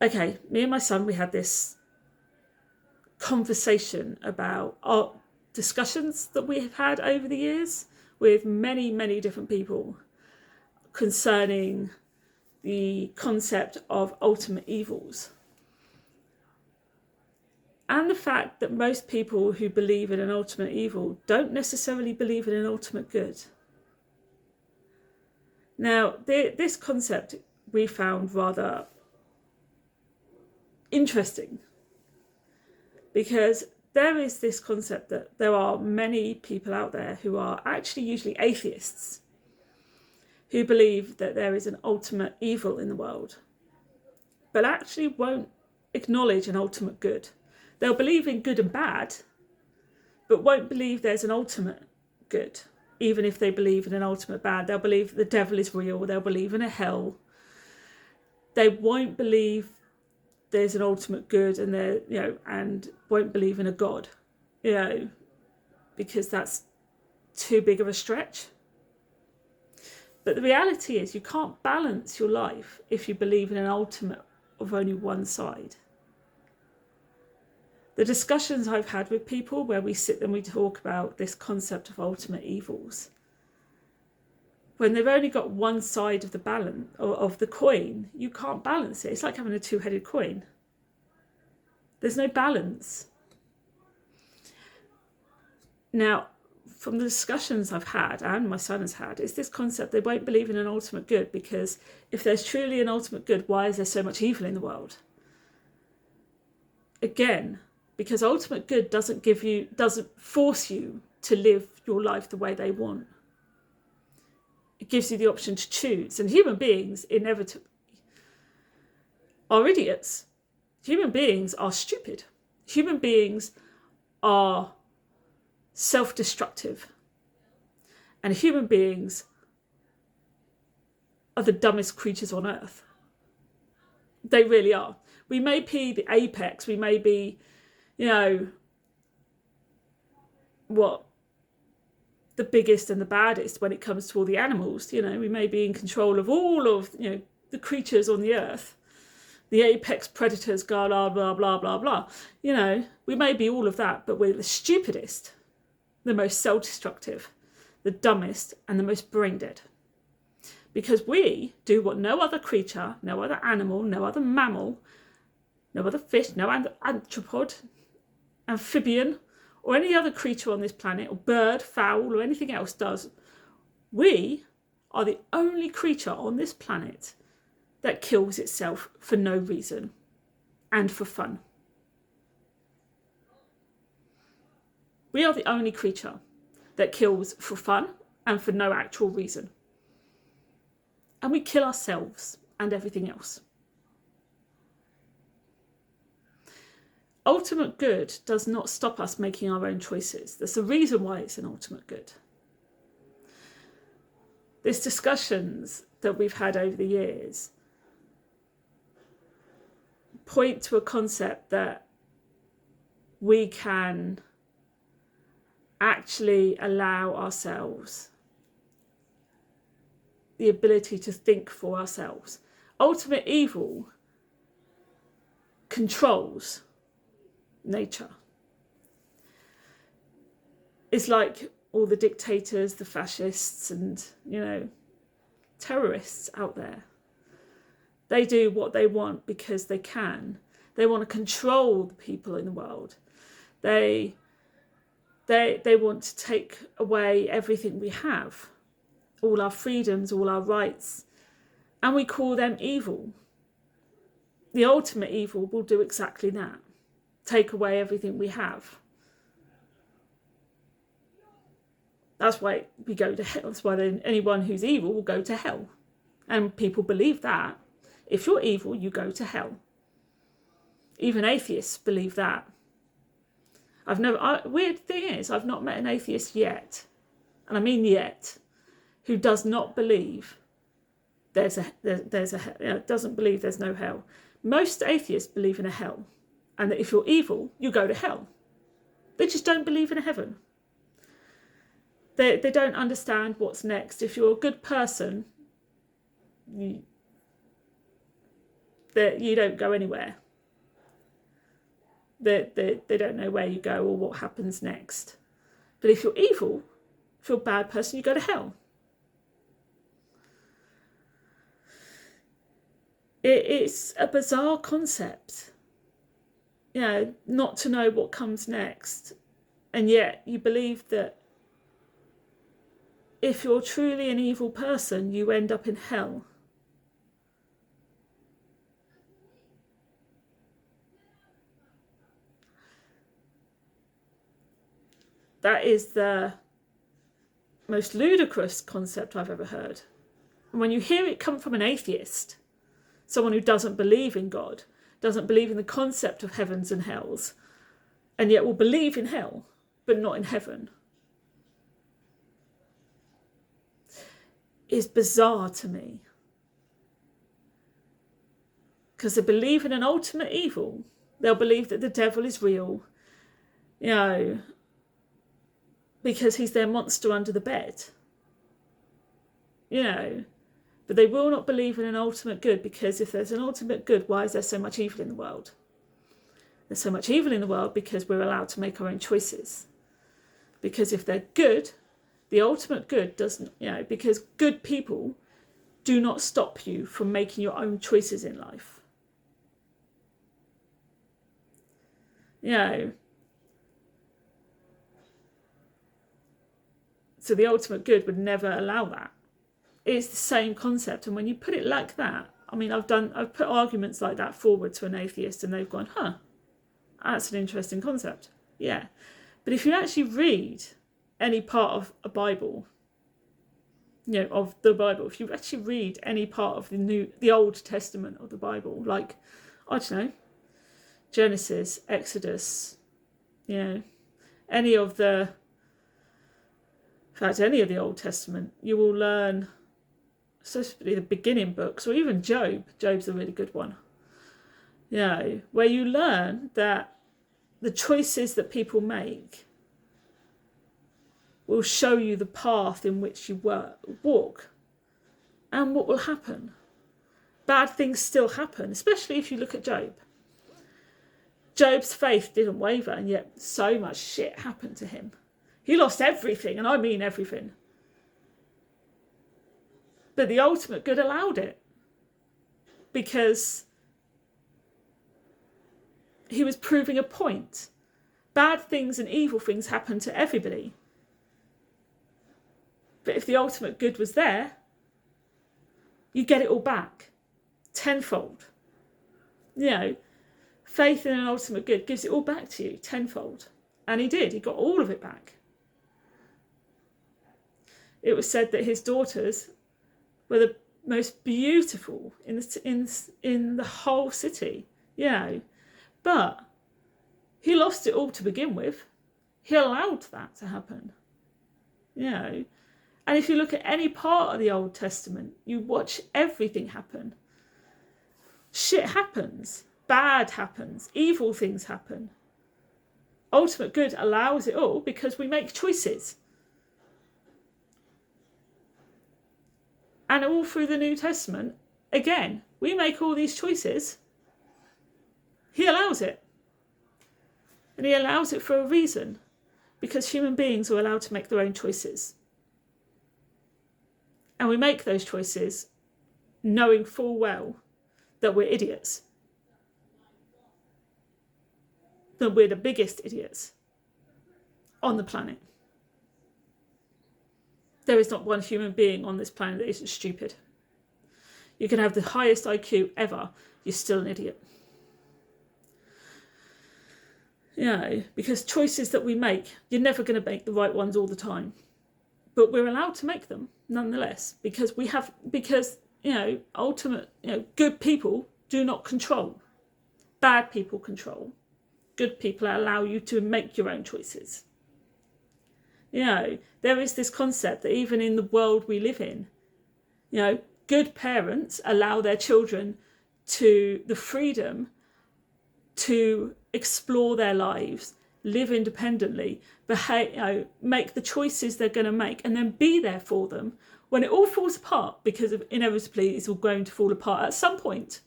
Okay, me and my son, we had this conversation about our discussions that we have had over the years with many, many different people concerning the concept of ultimate evils. And the fact that most people who believe in an ultimate evil don't necessarily believe in an ultimate good. Now, this concept we found rather interesting because there is this concept that there are many people out there who are actually usually atheists who believe that there is an ultimate evil in the world, but actually won't acknowledge an ultimate good. They'll believe in good and bad, but won't believe there's an ultimate good. Even if they believe in an ultimate bad, they'll believe the devil is real, they'll believe in a hell. They won't believe there's an ultimate good, and and won't believe in a God, because that's too big of a stretch. But the reality is you can't balance your life if you believe in an ultimate of only one side. The discussions I've had with people where we sit and we talk about this concept of ultimate evils, when they've only got one side of the balance of the coin, you can't balance it. It's like having a two-headed coin. There's no balance. Now, from the discussions I've had and my son has had, is this concept they won't believe in an ultimate good because if there's truly an ultimate good, why is there so much evil in the world? Again, because ultimate good doesn't force you to live your life the way they want. It gives you the option to choose. And human beings inevitably are idiots. Human beings are stupid. Human beings are self-destructive. And human beings are the dumbest creatures on earth. They really are. We may be the apex, we may be, the biggest and the baddest when it comes to all the animals. We may be in control of all of, the creatures on the earth. The apex predators, blah, blah, blah, blah, blah, blah. We may be all of that, but we're the stupidest, the most self-destructive, the dumbest, and the most brain-dead. Because we do what no other creature, no other animal, no other mammal, no other fish, no arthropod, amphibian, or any other creature on this planet, or bird, fowl, or anything else does. We are the only creature on this planet that kills itself for no reason and for fun. We are the only creature that kills for fun and for no actual reason. And we kill ourselves and everything else. Ultimate good does not stop us making our own choices. There's a reason why it's an ultimate good. These discussions that we've had over the years point to a concept that we can actually allow ourselves the ability to think for ourselves. Ultimate evil controls nature. It's like all the dictators, the fascists, and terrorists out there. They do what they want because they can. They want to control the people in the world. They want to take away everything we have, all our freedoms, all our rights, and we call them evil. The ultimate evil will do exactly that. Take away everything we have. That's why we go to hell. That's why anyone who's evil will go to hell. And people believe that. If you're evil, you go to hell. Even atheists believe that. Weird thing is, I've not met an atheist yet, and I mean yet, who does not believe doesn't believe there's no hell. Most atheists believe in a hell, and that if you're evil, you go to hell. They just don't believe in a heaven. They don't understand what's next. If you're a good person, that you don't go anywhere. They don't know where you go or what happens next. But if you're evil, if you're a bad person, you go to hell. It's a bizarre concept, not to know what comes next. And yet you believe that if you're truly an evil person, you end up in hell. That is the most ludicrous concept I've ever heard. And when you hear it come from an atheist, someone who doesn't believe in God, doesn't believe in the concept of heavens and hells, and yet will believe in hell, but not in heaven, is bizarre to me. Because they believe in an ultimate evil. They'll believe that the devil is real, because he's their monster under the bed. But they will not believe in an ultimate good, because if there's an ultimate good, why is there so much evil in the world? There's so much evil in the world because we're allowed to make our own choices. Because if they're good, the ultimate good doesn't, because good people do not stop you from making your own choices in life. So the ultimate good would never allow that. It's the same concept. And when you put it like that, I've put arguments like that forward to an atheist and they've gone, that's an interesting concept. Yeah. But if you actually read any part of a Bible, of the Bible, if you actually read any part of the Old Testament of the Bible, like, I don't know, Genesis, Exodus, any of the Old Testament, you will learn, especially the beginning books, or even Job. Job's a really good one. Where you learn that the choices that people make will show you the path in which you walk and what will happen. Bad things still happen, especially if you look at Job. Job's faith didn't waver, and yet so much shit happened to him. He lost everything, and I mean everything. But the ultimate good allowed it, because he was proving a point. Bad things and evil things happen to everybody. But if the ultimate good was there, you get it all back tenfold. Faith in an ultimate good gives it all back to you tenfold. And he did. He got all of it back. It was said that his daughters were the most beautiful in the whole city. But he lost it all to begin with. He allowed that to happen. And if you look at any part of the Old Testament, you watch everything happen. Shit happens. Bad happens. Evil things happen. Ultimate good allows it all because we make choices. And all through the New Testament, again, we make all these choices. He allows it. And he allows it for a reason. Because human beings are allowed to make their own choices. And we make those choices knowing full well that we're idiots. That we're the biggest idiots on the planet. There is not one human being on this planet that isn't stupid. You can have the highest IQ ever, you're still an idiot. Because choices that we make, you're never going to make the right ones all the time. But we're allowed to make them nonetheless, because good people do not control. Bad people control. Good people allow you to make your own choices. There is this concept that even in the world we live in, good parents allow their children to the freedom to explore their lives, live independently, behave, make the choices they're going to make, and then be there for them when it all falls apart, because inevitably it's all going to fall apart at some point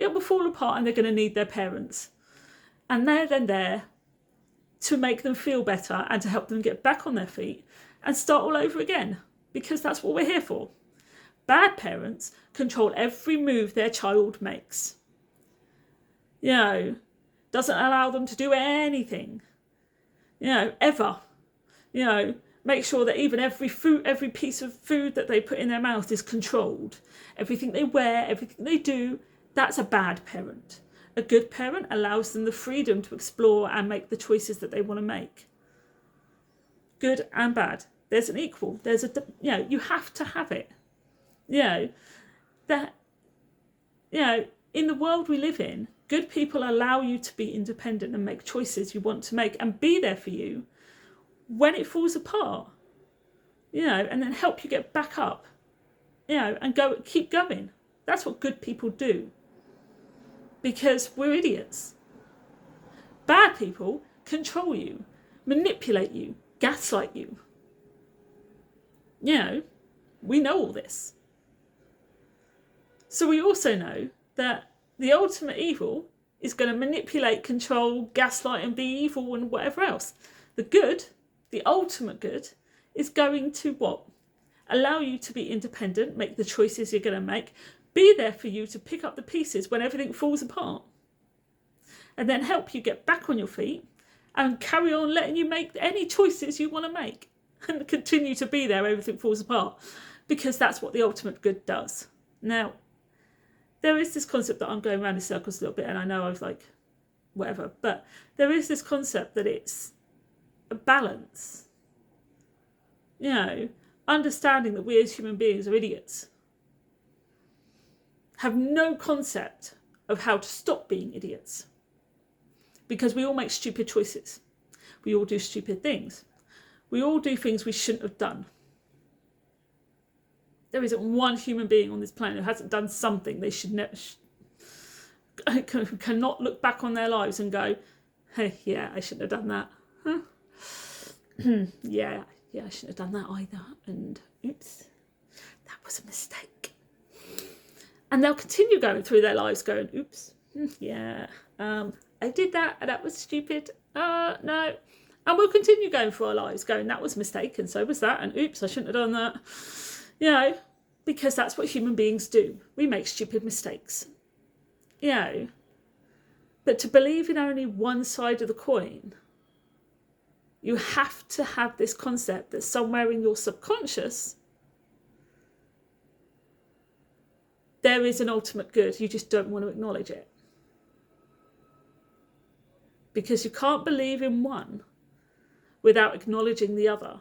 it will fall apart and they're going to need their parents. And they're then there to make them feel better and to help them get back on their feet and start all over again, because that's what we're here for. Bad parents control every move their child makes. Doesn't allow them to do anything, ever. Make sure that even every piece of food that they put in their mouth is controlled. Everything they wear, everything they do, that's a bad parent. A good parent allows them the freedom to explore and make the choices that they want to make. Good and bad. There's an equal. There's you have to have it. In the world we live in, good people allow you to be independent and make choices you want to make and be there for you when it falls apart, and then help you get back up, and keep going. That's what good people do. Because we're idiots. Bad people control you, manipulate you, gaslight you. We know all this. So we also know that the ultimate evil is going to manipulate, control, gaslight, and be evil and whatever else. The good, the ultimate good, is going to what? Allow you to be independent, make the choices you're going to make, be there for you to pick up the pieces when everything falls apart, and then help you get back on your feet and carry on letting you make any choices you want to make and continue to be there when everything falls apart, because that's what the ultimate good does. Now, there is this concept that I'm going around in circles a little bit, and I know I was like, whatever, but there is this concept that it's a balance. Understanding that we as human beings are idiots, have no concept of how to stop being idiots, because we all make stupid choices. We all do stupid things. We all do things we shouldn't have done. There isn't one human being on this planet who hasn't done something they should cannot look back on their lives and go, hey, yeah, I shouldn't have done that. Huh? yeah, I shouldn't have done that either. And oops, that was a mistake. And they'll continue going through their lives going, oops, I did that and that was stupid. No. And we'll continue going through our lives going, that was a mistake and so was that. And oops, I shouldn't have done that. Because that's what human beings do. We make stupid mistakes. But to believe in only one side of the coin, you have to have this concept that somewhere in your subconscious, there is an ultimate good. You just don't want to acknowledge it. Because you can't believe in one without acknowledging the other.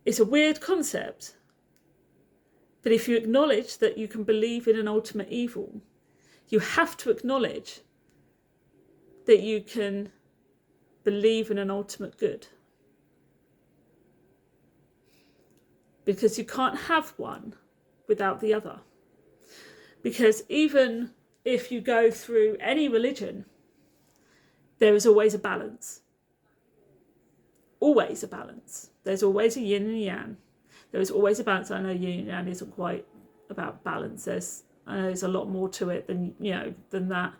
It's a weird concept, but if you acknowledge that you can believe in an ultimate evil, you have to acknowledge that you can believe in an ultimate good. Because you can't have one without the other. Because even if you go through any religion, there is always a balance. Always a balance. There's always a yin and yang. There is always a balance. I know yin and yang isn't quite about balance. I know there's a lot more to it than that.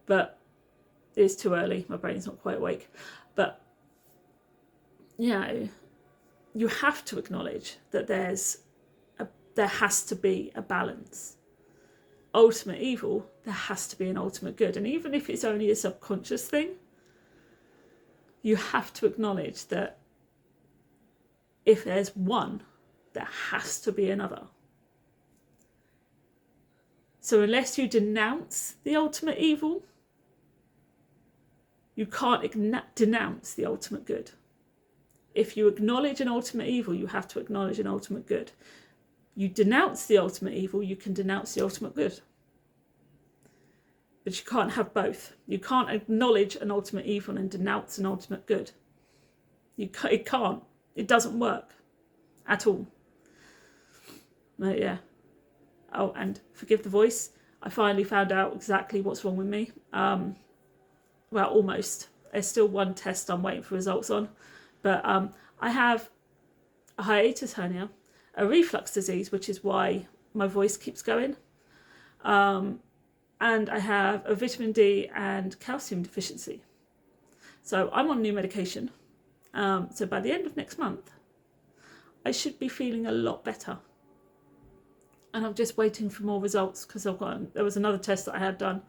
But it's too early. My brain's not quite awake. But you have to acknowledge that there has to be a balance. Ultimate evil, there has to be an ultimate good. And even if it's only a subconscious thing, you have to acknowledge that if there's one, there has to be another. So unless you denounce the ultimate evil, you can't denounce the ultimate good. If you acknowledge an ultimate evil, you have to acknowledge an ultimate good. You denounce the ultimate evil, you can denounce the ultimate good. But you can't have both. You can't acknowledge an ultimate evil and denounce an ultimate good. It can't. It doesn't work at all. But yeah. Oh, and forgive the voice. I finally found out exactly what's wrong with me. Well, almost. There's still one test I'm waiting for results on. But I have a hiatus hernia, a reflux disease, which is why my voice keeps going. And I have a vitamin D and calcium deficiency. So I'm on new medication. So by the end of next month, I should be feeling a lot better. And I'm just waiting for more results because there was another test that I had done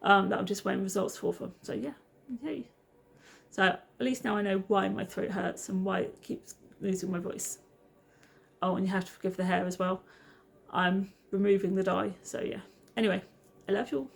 that I'm just waiting results for. So yeah, yay. So at least now I know why my throat hurts and why it keeps losing my voice. Oh, and you have to forgive the hair as well. I'm removing the dye, so yeah. Anyway, I love you all.